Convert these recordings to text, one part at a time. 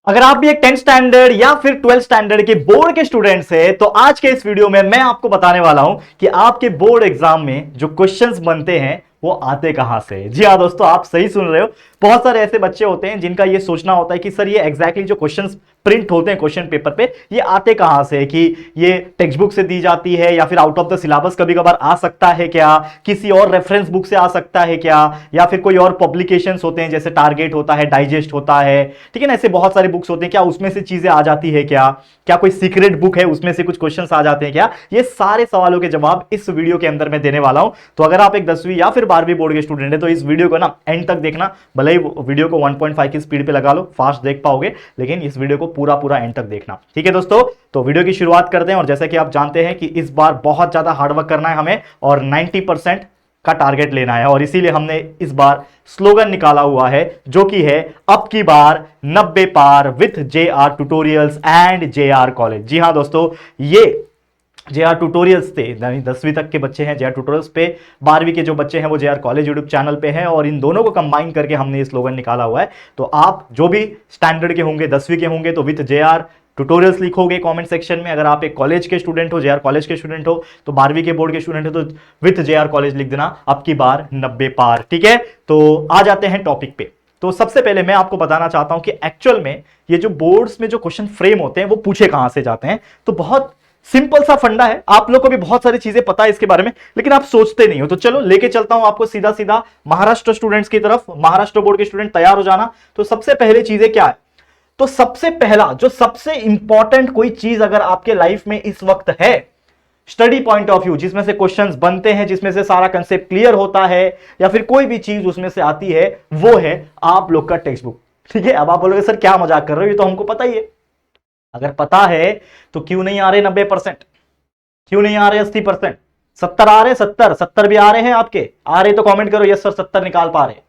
अगर आप भी एक 10th स्टैंडर्ड या फिर 12th स्टैंडर्ड के बोर्ड के स्टूडेंट्स हैं तो आज के इस वीडियो में मैं आपको बताने वाला हूं कि आपके बोर्ड एग्जाम में जो क्वेश्चंस बनते हैं वो आते कहां से। जी हाँ दोस्तों, आप सही सुन रहे हो। बहुत सारे ऐसे बच्चे होते हैं जिनका ये सोचना होता है कि सर ये एग्जैक्टली जो क्वेश्चंस प्रिंट होते हैं क्वेश्चन पेपर पे ये आते कहां से, कि ये टेक्स्ट बुक से दी जाती है या फिर आउट ऑफ द सिलेबस कभी कभार आ सकता है क्या, किसी और रेफरेंस बुक से आ सकता है क्या, या फिर कोई और पब्लिकेशंस होते हैं जैसे टारगेट होता है, डाइजेस्ट होता है, ठीक है ना, ऐसे बहुत सारे बुक्स होते हैं, क्या उसमें से चीजें आ जाती है क्या, क्या कोई सीक्रेट बुक है उसमें से कुछ क्वेश्चंस आ जाते हैं क्या। ये सारे सवालों के जवाब इस वीडियो के अंदर मैं देने वाला हूं। तो अगर आप एक 10वीं या फिर 12वीं बोर्ड के स्टूडेंट है तो इस वीडियो को ना एंड तक देखना। भले ही वीडियो को 1.5 की स्पीड पे लगा लो, फास्ट देख पाओगे, लेकिन इस वीडियो को पूरा पूरा एंड तक देखना, ठीक है दोस्तों। तो वीडियो की शुरुआत करते हैं। और जैसा कि आप जानते हैं कि इस बार बहुत ज्यादा हार्डवर्क करना है हमें और 90% का टारगेट लेना है, और इसीलिए हमने इस बार स्लोगन निकाला हुआ है जो कि है अब की बार 90 पार विथ JR tutorials and JR college. जी हां दोस्तों, ये JR ट्यूटोरियल्स थे, 10वीं तक के बच्चे हैं JR ट्यूटोरियल्स पे, 12वीं के जो बच्चे हैं वो JR कॉलेज यूट्यूब चैनल पे हैं, और इन दोनों को कंबाइन करके हमने ये स्लोगन निकाला हुआ है। तो आप जो भी स्टैंडर्ड के होंगे, 10वीं के होंगे तो विथ JR ट्यूटोरियल्स लिखोगे कमेंट सेक्शन में। अगर आप एक कॉलेज के स्टूडेंट हो, JR कॉलेज के स्टूडेंट हो, तो 12वीं के बोर्ड के स्टूडेंट हो तो विथ JR कॉलेज लिख देना, अब की बार 90 पार, ठीक है। तो आ जाते हैं टॉपिक पे। तो सबसे पहले मैं आपको बताना चाहता हूं कि एक्चुअल में ये जो बोर्ड्स में जो क्वेश्चन फ्रेम होते हैं वो पूछे कहां से जाते हैं। तो बहुत सिंपल सा फंडा है, आप लोग को भी बहुत सारी चीजें पता है इसके बारे में, लेकिन आप सोचते नहीं हो। तो चलो लेके चलता हूं आपको सीधा सीधा महाराष्ट्र स्टूडेंट्स की तरफ। महाराष्ट्र बोर्ड के स्टूडेंट तैयार हो जाना। तो सबसे पहले चीजें क्या है, तो सबसे पहला जो सबसे इंपॉर्टेंट कोई चीज अगर आपके लाइफ में इस वक्त है स्टडी पॉइंट ऑफ व्यू, जिसमें से क्वेश्चंस बनते हैं, जिसमें से सारा कंसेप्ट क्लियर होता है, या फिर कोई भी चीज उसमें से आती है, वो है आप लोग का टेक्स्ट बुक, ठीक है। अब आप बोलोगे सर क्या मजाक कर रहे हो, ये तो हमको पता ही है। अगर पता है तो क्यों नहीं आ रहे 90%, क्यों नहीं आ रहे 80%, 70 आ रहे, 70 भी आ रहे हैं आपके, आ रहे तो कमेंट करो यस सर 70 निकाल पा रहे।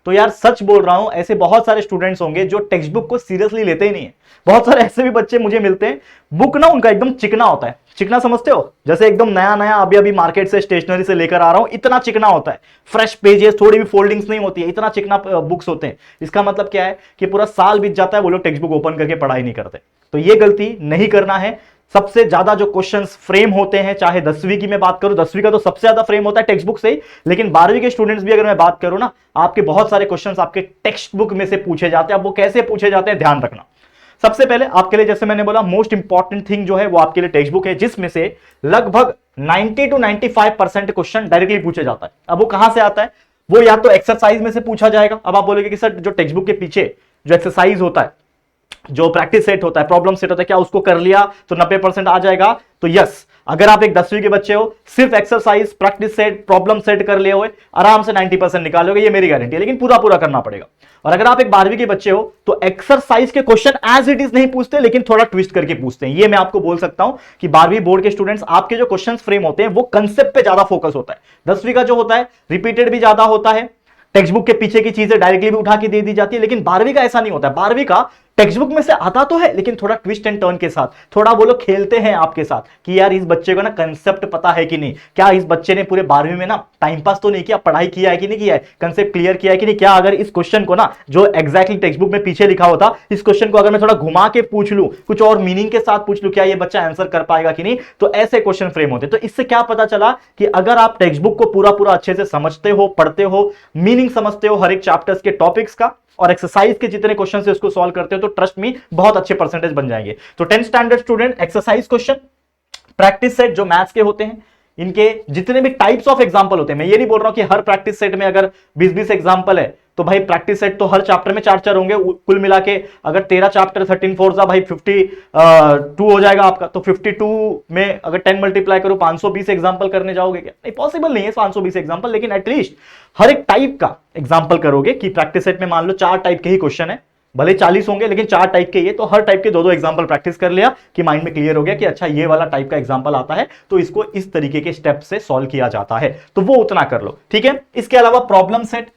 तो यार सच बोल रहा हूं, ऐसे बहुत सारे स्टूडेंट्स होंगे जो टेक्स्ट बुक को सीरियसली लेते ही नहीं है। बहुत सारे ऐसे भी बच्चे मुझे मिलते हैं, बुक ना उनका एकदम चिकना होता है। चिकना समझते हो, जैसे एकदम नया नया अभी अभी मार्केट से स्टेशनरी से लेकर आ रहा हूं, इतना चिकना होता है, फ्रेश पेजेस, थोड़ी भी फोल्डिंग्स नहीं होती है, इतना चिकना बुक्स होते हैं। इसका मतलब क्या है कि पूरा साल बीत जाता है, वो लोग टेक्स्ट बुक ओपन करके पढ़ाई नहीं करते। तो ये गलती नहीं करना है। सबसे ज्यादा जो क्वेश्चंस फ्रेम होते हैं, चाहे 10वीं की मैं बात करूं, 10वीं का तो सबसे ज्यादा फ्रेम होता है टेक्स्ट बुक से ही, लेकिन 12वीं के स्टूडेंट्स भी अगर मैं बात करूं ना, आपके बहुत सारे क्वेश्चंस आपके टेक्स्ट बुक में से पूछे जाते हैं। अब वो कैसे पूछे जाते हैं ध्यान रखना। सबसे पहले आपके लिए, जैसे मैंने बोला, मोस्ट इंपॉर्टेंट थिंग जो है वो आपके लिए टेक्स्ट बुक है, जिसमें से लगभग 90 to 95% क्वेश्चन डायरेक्टली पूछे जाता है। अब वो कहां से आता है, वो या तो एक्सरसाइज में से पूछा जाएगा। अब आप बोलोगे कि सर जो टेक्स्ट बुक के पीछे जो एक्सरसाइज होता है, जो प्रैक्टिस सेट होता है, प्रॉब्लम सेट होता है, क्या उसको कर लिया तो 90% आ जाएगा? तो यस, अगर आप एक 10वीं के बच्चे हो, सिर्फ exercise, practice set, problem set कर लिए हुए, आराम से 90% निकालोगे, ये मेरी गारंटी है, लेकिन पूरा पूरा करना पड़ेगा। और अगर आप एक 12वीं के बच्चे हो तो एक्सरसाइज के क्वेश्चन एज इट इज नहीं पूछते, लेकिन थोड़ा ट्विस्ट करके पूछते हैं। ये मैं आपको बोल सकता हूं कि 12वीं बोर्ड के स्टूडेंट्स, आपके जो क्वेश्चन फ्रेम होते हैं वो कंसेप्ट पे ज्यादा फोकस होता है। 10वीं का जो होता है रिपीटेड भी ज्यादा होता है, टेक्स्ट बुक के पीछे की चीजें डायरेक्टली भी उठा के दे दी जाती है, लेकिन 12वीं का ऐसा नहीं होता है। 12वीं का टेक्स्ट बुक में से आता तो है, लेकिन थोड़ा ट्विस्ट एंड टर्न के साथ, थोड़ा वो लोग खेलते हैं आपके साथ कि यार इस बच्चे को ना कंसेप्ट पता है कि नहीं, क्या इस बच्चे ने पूरे 12वीं में ना टाइम पास तो नहीं किया, पढ़ाई किया है कि नहीं किया है, कंसेप्ट क्लियर किया है कि नहीं, क्या अगर इस क्वेश्चन को ना जो एग्जैक्टली टेक्स्ट बुक में पीछे लिखा होता, इस क्वेश्चन को अगर मैं थोड़ा घुमा के पूछ लूं, कुछ और मीनिंग के साथ पूछ लूं, क्या ये बच्चा आंसर कर पाएगा कि नहीं। तो ऐसे क्वेश्चन फ्रेम होते। तो इससे क्या पता चला कि अगर आप टेक्स्ट बुक को पूरा पूरा अच्छे से समझते हो, पढ़ते हो, मीनिंग समझते हो हर एक चैप्टर्स के टॉपिक्स का, और एक्सरसाइज के जितने क्वेश्चन है उसको सॉल्व करते हो, तो ट्रस्ट मी बहुत अच्छे परसेंटेज बन जाएंगे। तो 10th standard student, exercise question, practice set जो मैथ्स के होते हैं, इनके जितने भी टाइप्स ऑफ एग्जांपल होते हैं, मैं ये नहीं बोल रहा हूं कि हर प्रैक्टिस सेट में अगर 20-20 एग्जांपल है तो भाई प्रैक्टिस सेट तो हर चैप्टर में 4-4 होंगे, कुल मिला के अगर 13 चैप्टर 13 4 भाई 52 हो जाएगा आपका। तो 52 में अगर 10 मल्टीप्लाई करो, 520 एग्जांपल करने जाओगे क्या? नहीं, पॉसिबल नहीं है 520 एग्जांपल, लेकिन एटलीस्ट हर एक टाइप का एग्जांपल करोगे। कि प्रैक्टिस सेट में मान लो 4 टाइप के ही क्वेश्चन है, भले 40 होंगे लेकिन 4 टाइप के, ये तो हर टाइप के 2-2 एग्जांपल प्रैक्टिस कर लिया कि माइंड में क्लियर हो गया कि अच्छा ये वाला टाइप का एग्जांपल आता है तो इसको इस तरीके के स्टेप से सॉल्व किया जाता है, तो वो उतना कर लो, ठीक है। इसके अलावा प्रॉब्लम सेट,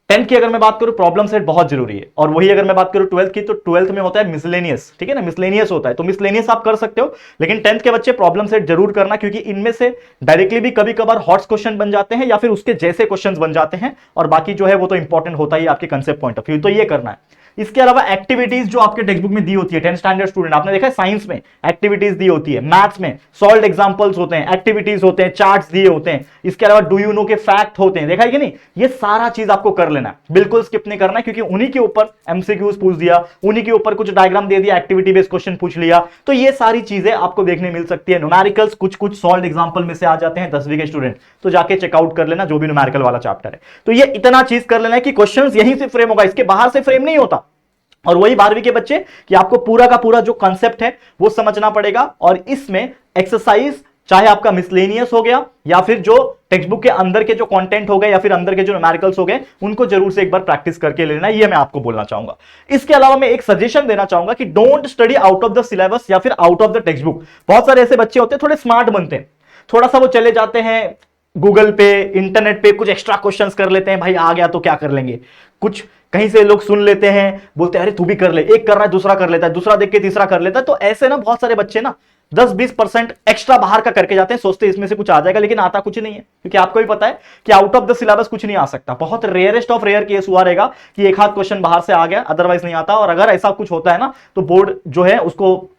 10th की अगर मैं बात करूं, प्रॉब्लम सेट बहुत जरूरी है। और वही अगर मैं बात करूं 12th की, तो 12th में होता है मिसलेनियस, ठीक है ना, मिसलेनियस होता है, तो मिसलेनियस आप कर सकते हो, लेकिन 10th के बच्चे प्रॉब्लम सेट जरूर करना, क्योंकि इनमें से डायरेक्टली भी कभी कभार हॉट्स क्वेश्चन बन जाते हैं या फिर उसके जैसे क्वेश्चन बन जाते हैं, और बाकी जो है वो तो इंपॉर्टेंट होता ही आपके कंसेप्ट पॉइंट ऑफ व्यू, तो ये करना है। इसके अलावा एक्टिविटीज जो आपके टेक्स्ट बुक में दी होती है, 10th स्टैंडर्ड स्टूडेंट आपने देखा है साइंस में एक्टिविटीज दी होती है, मैथ्स में सॉल्व एग्जांपल्स होते हैं, एक्टिविटीज होते हैं, चार्ट्स दिए होते हैं, इसके अलावा डू यू नो के फैक्ट होते हैं, देखा है कि नहीं? ये सारा चीज आपको कर लेना है, बिल्कुल स्किप नहीं करना है, क्योंकि उन्हीं के ऊपर एमसीक्यूज पूछ दिया, उन्हीं के ऊपर कुछ डायग्राम दे दिया, एक्टिविटी बेस्ड क्वेश्चन पूछ लिया, तो ये सारी चीजें आपको देखने मिल सकती है। न्यूमेरिकल्स कुछ कुछ सॉल्व एग्जांपल में से आ जाते हैं 10वीं के स्टूडेंट, तो जाके चेकआउट कर लेना जो भी न्यूमेरिकल वाला चैप्टर है। तो ये इतना चीज कर लेना है कि क्वेश्चंस यहीं से फ्रेम होगा, इसके बाहर से फ्रेम नहीं होता। और वही 12वीं के बच्चे कि आपको पूरा का पूरा जो कंसेप्ट है वो समझना पड़ेगा, और इसमें एक्सरसाइज चाहे आपका मिसलेनियस हो गया या फिर जो टेक्स्ट बुक के अंदर के जो कंटेंट हो गए या फिर अंदर के जो न्यूमेरिकल्स हो गए, उनको जरूर से एक बार प्रैक्टिस करके लेना, ये मैं आपको बोलना चाहूंगा। इसके अलावा मैं एक सजेशन देना चाहूंगा कि don't study out of the syllabus या फिर out of the text book. बहुत सारे ऐसे बच्चे होते हैं थोड़े स्मार्ट बनते हैं, थोड़ा सा वो चले जाते हैं गूगल पे, इंटरनेट पे कुछ एक्स्ट्रा क्वेश्चंस कर लेते हैं, भाई आ गया तो क्या कर लेंगे, कुछ कहीं से लोग सुन लेते हैं, बोलते हैं अरे तू भी कर ले, एक कर रहा है दूसरा कर लेता है, दूसरा देख के तीसरा कर लेता है। तो ऐसे ना बहुत सारे बच्चे ना 10-20% एक्स्ट्रा बाहर का करके जाते हैं, सोचते हैं इसमें से कुछ आ जाएगा, लेकिन आता कुछ नहीं है, क्योंकि आपको भी पता है कि आउट ऑफ द सिलेबस कुछ नहीं आ सकता। बहुत रेयरेस्ट ऑफ रेयर केस हुआ रहेगा कि एक हाथ क्वेश्चन बाहर से आ गया, अदरवाइज नहीं आता। और अगर ऐसा कुछ होता है ना तो बोर्ड जो है उसको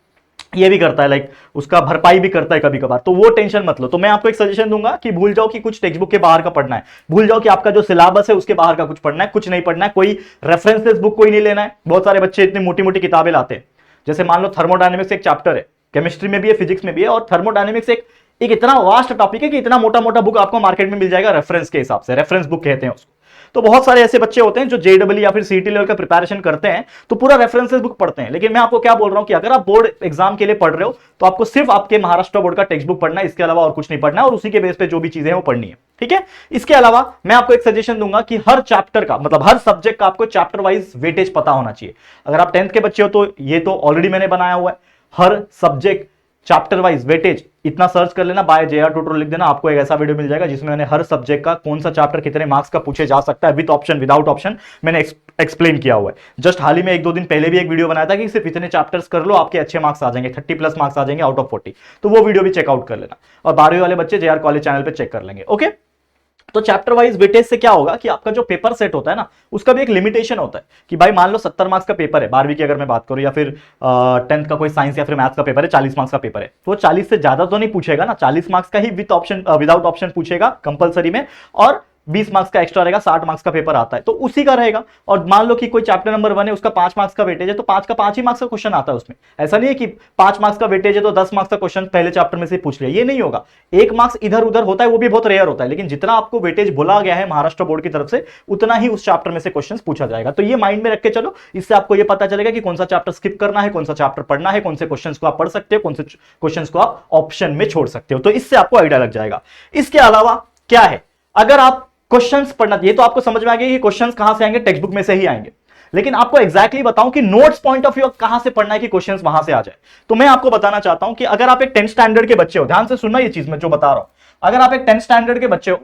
ये भी करता है, लाइक उसका भरपाई भी करता है कभी कभार, तो वो टेंशन मत लो। तो मैं आपको एक सजेशन दूंगा कि भूल जाओ कि कुछ टेक्स्ट बुक के बाहर का पढ़ना है, भूल जाओ कि आपका जो सिलेबस है उसके बाहर का कुछ पढ़ना है, कुछ नहीं पढ़ना है, कोई रेफरेंस बुक कोई नहीं लेना है। बहुत सारे बच्चे इतनी मोटी मोटी किताबें लाते हैं, जैसे मान लो थर्मोडायनेमिक्स एक चैप्टर है, केमिस्ट्री में भी है, फिजिक्स में भी है, और थर्मोडायनेमिक्स एक इतना वास्ट टॉपिक है कि इतना मोटा मोटा बुक आपको मार्केट में मिल जाएगा रेफरेंस के हिसाब से, रेफरेंस बुक कहते हैं उसको। तो बहुत सारे ऐसे बच्चे होते हैं जो जेडब्ल्यू या फिर सीटी लेवल का प्रिपरेशन करते हैं तो पूरा रेफरेंसेस बुक पढ़ते हैं। लेकिन मैं आपको क्या बोल रहा हूं कि अगर आप बोर्ड एग्जाम के लिए पढ़ रहे हो तो आपको सिर्फ आपके महाराष्ट्र बोर्ड का टेक्स्ट बुक पढ़ना है, इसके अलावा और कुछ नहीं पढ़ना है, और उसी के बेस पे जो भी चीजें हैं वो पढ़नी है, ठीक है। इसके अलावा मैं आपको एक सजेशन दूंगा कि हर चैप्टर का मतलब हर सब्जेक्ट का आपको चैप्टर वाइज वेटेज पता होना चाहिए। अगर आप 10th के बच्चे हो तो ये तो ऑलरेडी मैंने बनाया हुआ है, हर सब्जेक्ट चैप्टर वाइज वेटेज इतना सर्च कर लेना, बाय जेआर ट्यूटोरियल लिख देना, आपको एक ऐसा वीडियो मिल जाएगा जिसमें मैंने हर सब्जेक्ट का कौन सा चैप्टर कितने मार्क्स का पूछे जा सकता है, विद ऑप्शन विदाउट ऑप्शन मैंने एक्सप्लेन किया हुआ है। जस्ट हाल ही में 1-2 दिन पहले भी एक वीडियो बनाया था कि सिर्फ इतने चैप्टर्स कर लो आपके अच्छे मार्क्स आ जाएंगे, 30+ मार्क्स आ जाएंगे आउट ऑफ 40, तो वो वीडियो भी चेकआउट कर लेना, और 12वीं वाले बच्चे जेआर कॉलेज चैनल पे चेक कर लेंगे, ओके। तो चैप्टर वाइज वेटेज से क्या होगा कि आपका जो पेपर सेट होता है ना उसका भी एक लिमिटेशन होता है कि भाई मान लो 70 मार्क्स का पेपर है 12वीं की अगर मैं बात करूं, या फिर 10th का कोई साइंस या फिर मैथ्स का पेपर है, 40 मार्क्स का पेपर है, तो 40 से ज्यादा तो नहीं पूछेगा ना, 40 मार्क्स का ही विद ऑप्शन विदाउट ऑप्शन पूछेगा कंपलसरी में, और 20 मार्क्स का एक्स्ट्रा रहेगा, 60 मार्क्स का पेपर आता है तो उसी का रहेगा। और मान लो कि कोई चैप्टर नंबर 1 है उसका 5 मार्क्स का वेटेज है, तो 5 का 5 ही मार्क्स का क्वेश्चन आता है उसमें। ऐसा नहीं है कि 5 मार्क्स का वेटेज है तो 10 मार्क्स का क्वेश्चन पहले चैप्टर में से पूछ लिया, ये नहीं होगा। 1 मार्क्स इधर उधर होता है, वो भी बहुत रेयर होता है, लेकिन जितना आपको वेटेज बोला गया है महाराष्ट्र बोर्ड की तरफ से उतना ही उस चैप्टर में से क्वेश्चन पूछा जाएगा। तो ये माइंड में रख के चलो, इससे आपको ये पता चलेगा कि कौन सा चैप्टर स्किप करना है, कौन सा चैप्टर पढ़ना है, कौन से क्वेश्चन को आप पढ़ सकते हो, कौन से क्वेश्चन को आप ऑप्शन में छोड़ सकते हो, तो इससे आपको आइडिया लग जाएगा। इसके अलावा क्या है, अगर आप क्वेश्चंस पढ़ना, ये तो आपको समझ में आ गया कि क्वेश्चंस कहां से आएंगे, टेक्स्ट बुक में से ही आएंगे, लेकिन आपको एग्जैक्टली बताऊं कि नोट्स पॉइंट ऑफ व्यू कहां से पढ़ना है कि क्वेश्चंस वहां से आ जाए। तो मैं आपको बताना चाहता हूं कि अगर आप एक 10th स्टैंडर्ड के बच्चे हो, ध्यान से सुनना ये चीज मैं जो बता रहा हूं, अगर आप एक 10th स्टैंडर्ड के बच्चे हो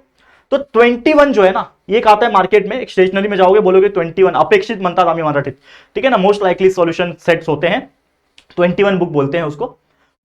तो 21 जो है ना, ये आता है मार्केट में, एक स्टेशनरी में जाओगे बोलोगे 21 अपेक्षित म्हणतात आम्ही मराठीत, ठीक है ना, मोस्ट लाइकली सॉल्यूशन सेट्स होते हैं, 21 बुक बोलते हैं उसको,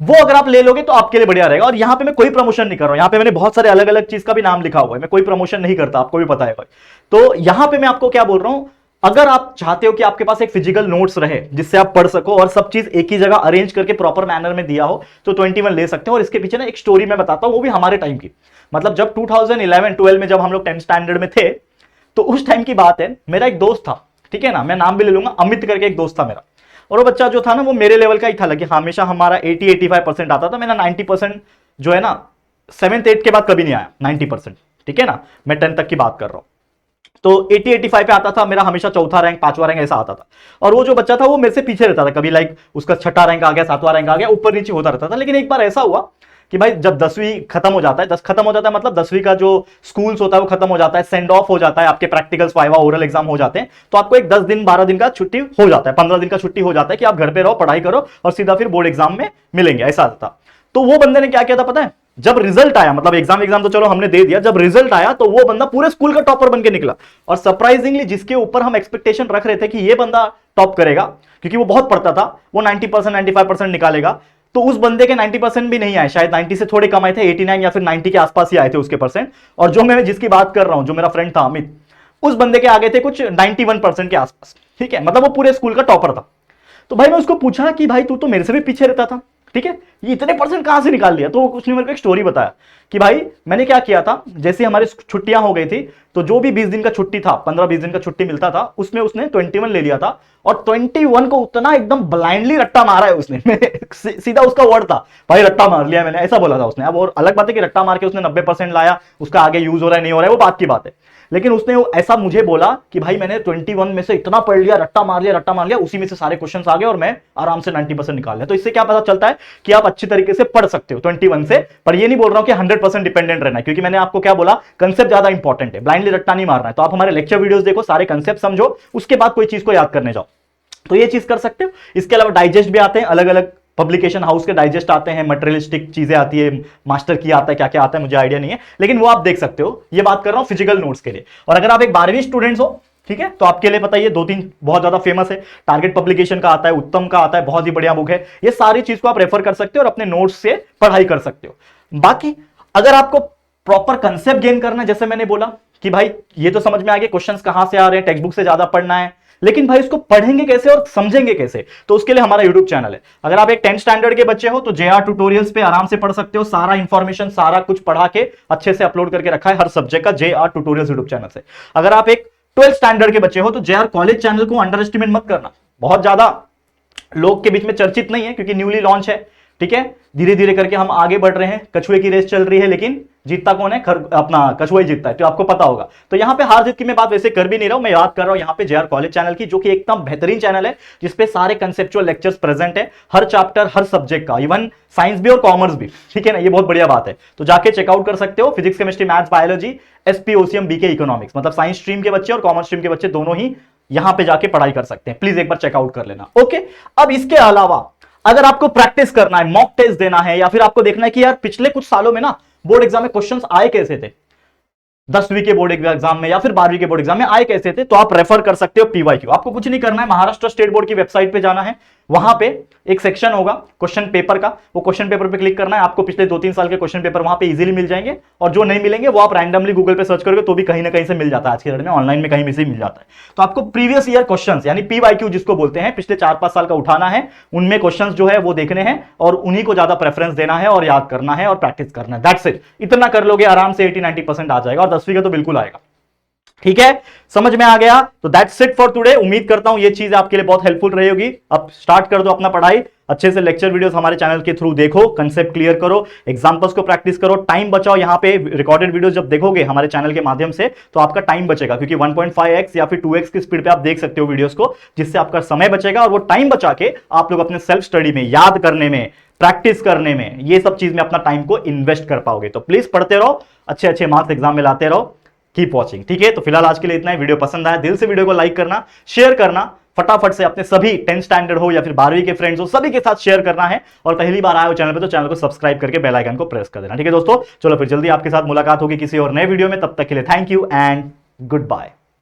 वो अगर आप ले लोगे तो आपके लिए बढ़िया रहेगा। और यहां पे मैं कोई प्रमोशन नहीं कर रहा हूं, यहां पे मैंने बहुत सारे अलग अलग चीज का भी नाम लिखा हुआ है, मैं कोई प्रमोशन नहीं करता, आपको भी पता है भाई। तो यहां पे मैं आपको क्या बोल रहा हूं, अगर आप चाहते हो कि आपके पास एक फिजिकल नोट्स रहे जिससे आप पढ़ सको और सब चीज एक ही जगह अरेंज करके प्रॉपर मैनर में दिया हो, तो 21 ले सकते हो। और इसके पीछे ना एक स्टोरी मैं बताता हूं, वो भी हमारे टाइम की, मतलब जब 2011-12 में जब हम लोग 10th स्टैंडर्ड में थे, तो उस टाइम की बात है। मेरा एक दोस्त था, ठीक है ना, मैं नाम भी ले लूंगा, अमित करके एक दोस्त था मेरा, और वो बच्चा जो था ना वो मेरे लेवल का ही था, लेकिन हमेशा हमारा 80-85% आता था, मेरा 90% जो है ना 7th-8th के बाद कभी नहीं आया 90%, ठीक है ना, मैं 10th तक की बात कर रहा हूं। तो 80-85 पे आता था मेरा, हमेशा चौथा रैंक 5वां रैंक ऐसा आता था। और वो जो बच्चा था वो मेरे से पीछे रहता था, कभी लाइक उसका 6ठा रैंक आ गया, 7वां रैंक आ गया, ऊपर नीचे होता रहता था। लेकिन एक बार ऐसा हुआ कि भाई जब 10वीं खत्म हो जाता है, 10 खत्म हो जाता है मतलब 10वीं का जो स्कूल्स होता है वो खत्म हो जाता है, सेंड ऑफ हो जाता है, आपके प्रैक्टिकल्स वाइवा ओरल एग्जाम हो जाते हैं, तो आपको एक 10 दिन 12 दिन का छुट्टी हो जाता है, 15 दिन का छुट्टी हो जाता है कि आप घर पे रहो, पढ़ाई करो और सीधा फिर बोर्ड एग्जाम में मिलेंगे, ऐसा था। तो वो बंदे ने क्या किया था पता है, जब रिजल्ट आया, मतलब एग्जाम तो चलो हमने दे दिया, जब रिजल्ट आया तो वो बंदा पूरे स्कूल का टॉपर बन के निकला। और सरप्राइजिंगली जिसके ऊपर हम एक्सपेक्टेशन रख रहे थे कि ये बंदा टॉप करेगा, क्योंकि वो बहुत पढ़ता था, वो 90% 95% निकालेगा, तो उस बंदे के 90% भी नहीं आए, शायद 90 से थोड़े कम आए थे, 89 या फिर 90 के आसपास ही आए थे उसके परसेंट। और जो मैं जिसकी बात कर रहा हूं, जो मेरा फ्रेंड था अमित, उस बंदे के आगे थे कुछ 91% के आसपास, ठीक है, मतलब वो पूरे स्कूल का टॉपर था। तो भाई मैं उसको पूछा कि भाई तू तो मेरे से भी पीछे रहता था, ठीक है, ये इतने परसेंट कहां से निकाल लिया? तो उसने मेरे को एक स्टोरी बताया कि भाई मैंने क्या किया था, जैसे हमारी छुट्टियां हो गई थी तो जो भी 20 दिन का छुट्टी था, 15-20 दिन का छुट्टी मिलता था, उसमें उसने 21 ले लिया था और 21 को उतना एकदम ब्लाइंडली रट्टा मारा है उसने। सीधा उसका वर्ड था, भाई रट्टा मार लिया मैंने, ऐसा बोला था उसने। अब और अलग बात है कि रट्टा मार के उसने 90% लाया, उसका आगे यूज हो रहा है नहीं हो रहा है वो बात की बात है, लेकिन उसने ऐसा मुझे बोला कि भाई मैंने 21 में से इतना पढ़ लिया, रट्टा मार लिया, रट्टा मार लिया, उसी में से सारे क्वेश्चंस आ गए और मैं आराम से 90% निकाल लिया। तो इससे क्या पता चलता है कि आप अच्छी तरीके से पढ़ सकते हो 21 से, पर ये नहीं बोल रहा हूं कि 100% डिपेंडेंट रहना है, क्योंकि मैंने आपको क्या बोला, कंसेप्ट ज्यादा इंपॉर्टेंट है, ब्लाइंडली रट्टा नहीं मारना है। तो आप हमारे लेक्चर वीडियोस देखो, सारे कंसेप्ट समझो, उसके बाद कोई चीज को याद करने जाओ, तो ये चीज कर सकते हो। इसके अलावा डाइजेस्ट भी आते हैं, अलग अलग पब्लिकेशन हाउस के डाइजेस्ट आते हैं, मटेरियलिस्टिक चीजें आती है, मास्टर की आता है, क्या क्या आता है मुझे आइडिया नहीं है, लेकिन वो आप देख सकते हो। ये बात कर रहा हूं फिजिकल नोट्स के लिए। और अगर आप एक 12वीं स्टूडेंट्स हो, ठीक है, तो आपके लिए बताइए 2-3 बहुत ज्यादा फेमस है, टारगेट पब्लिकेशन का आता है, उत्तम का आता है, बहुत ही बढ़िया बुक है, ये सारी चीज को आप रेफर कर सकते हो और अपने नोट्स से पढ़ाई कर सकते हो। बाकी अगर आपको प्रॉपर कंसेप्ट गेन करना है, जैसे मैंने बोला कि भाई ये तो समझ में आ गया क्वेश्चंस कहां से आ रहे हैं, टेक्स्ट बुक से ज्यादा पढ़ना है, लेकिन भाई इसको पढ़ेंगे कैसे और समझेंगे कैसे, तो उसके लिए हमारा यूट्यूब चैनल है। अगर आप एक 10th स्टैंडर्ड के बच्चे हो तो जेआर ट्यूटोरियल्स पे आराम से पढ़ सकते हो, सारा इंफॉर्मेशन सारा कुछ पढ़ा के अच्छे से अपलोड करके रखा है हर सब्जेक्ट का, जेआर ट्यूटोरियल्स यूट्यूब चैनल से। अगर आप एक 12th स्टैंडर्ड के बच्चे हो तो जेआर कॉलेज चैनल को अंडर एस्टिमेट मत करना, बहुत ज्यादा लोग के बीच में चर्चित नहीं है क्योंकि न्यूली लॉन्च है, ठीक है, धीरे धीरे करके हम आगे बढ़ रहे हैं, कछुए की रेस चल रही है, लेकिन जीतता कौन है, अपना कछुआ ही जीतता है, तो आपको पता होगा। तो यहां पे हार जीत की मैं बात वैसे कर भी नहीं रहा हूं, मैं याद कर रहा हूं यहां पे जेआर कॉलेज चैनल की, जो कि एकदम बेहतरीन चैनल है, जिसपे सारे कंसेप्चुअल लेक्चर्स प्रेजेंट है, हर चैप्टर हर सब्जेक्ट का, इवन साइंस भी और कॉमर्स भी, ठीक है ना, ये बहुत बढ़िया बात है। तो जाके चेकआउट कर सकते हो, physics chemistry maths biology SP OCM BK economics, मतलब साइंस स्ट्रीम के बच्चे और कॉमर्स स्ट्रीम के बच्चे दोनों ही यहां पे जाके पढ़ाई कर सकते हैं, प्लीज एक बार चेकआउट कर लेना। ओके, अब इसके अलावा अगर आपको प्रैक्टिस करना है, मॉक टेस्ट देना है, या फिर आपको देखना है कि यार पिछले कुछ सालों में ना बोर्ड एग्जाम में क्वेश्चंस आए कैसे थे, 10वीं के बोर्ड एग्जाम में या फिर 12वीं के बोर्ड एग्जाम में आए कैसे थे, तो आप रेफर कर सकते हो पीवाईक्यू। आपको कुछ नहीं करना है, महाराष्ट्र स्टेट बोर्ड की वेबसाइट पे जाना है, वहां पे एक सेक्शन होगा क्वेश्चन पेपर का, वो क्वेश्चन पेपर पे क्लिक करना है, आपको पिछले 2-3 साल के क्वेश्चन पेपर वहां पे इजीली मिल जाएंगे, और जो नहीं मिलेंगे वो आप रैंडमली गूगल पे सर्च करोगे तो भी कहीं ना कहीं से मिल जाता है, आज के डेट में ऑनलाइन में कहीं भी से मिल जाता है। तो आपको प्रीवियस ईयर क्वेश्चंस यानी पीवाईक्यू जिसको बोलते हैं, पिछले 4-5 साल का उठाना है, उनमें क्वेश्चंस जो है वो देखने हैं और उन्हीं को ज्यादा प्रेफरेंस देना है और याद करना है और प्रैक्टिस करना है, दैट्स इट। इतना कर लोगे आराम से 80-90% आ जाएगा, और 10वीं का तो बिल्कुल आएगा, ठीक है, समझ में आ गया? तो दैट्स इट फॉर टुडे। उम्मीद करता हूं ये चीज आपके लिए बहुत हेल्पफुल रही होगी। अब स्टार्ट कर दो अपना पढ़ाई, अच्छे से लेक्चर वीडियोस हमारे चैनल के थ्रू देखो, कंसेप्ट क्लियर करो, एग्जांपल्स को प्रैक्टिस करो, टाइम बचाओ। यहां पे रिकॉर्डेड वीडियोस जब देखोगे हमारे चैनल के माध्यम से तो आपका टाइम बचेगा, क्योंकि 1.5x या फिर 2x की स्पीड पे आप देख सकते हो वीडियोस को, जिससे आपका समय बचेगा और वो टाइम बचा के आप लोग अपने सेल्फ स्टडी में, याद करने में, प्रैक्टिस करने में, ये सब चीज में अपना टाइम को इन्वेस्ट कर पाओगे। तो प्लीज पढ़ते रहो, अच्छे अच्छे मार्क्स एग्जाम में लाते रहो, कीप वॉचिंग, ठीक है। तो फिलहाल आज के लिए इतना ही। वीडियो पसंद आया दिल से वीडियो को लाइक करना, शेयर करना, फटाफट से अपने सभी 10th स्टैंडर्ड हो या फिर 12वीं के फ्रेंड्स हो, सभी के साथ शेयर करना है। और पहली बार आए हो चैनल पे तो चैनल को सब्सक्राइब करके बेल आइकन को प्रेस कर देना, ठीक है दोस्तों। चलो फिर जल्दी आपके साथ मुलाकात होगी किसी और नए वीडियो में, तब तक के लिए thank you and good bye.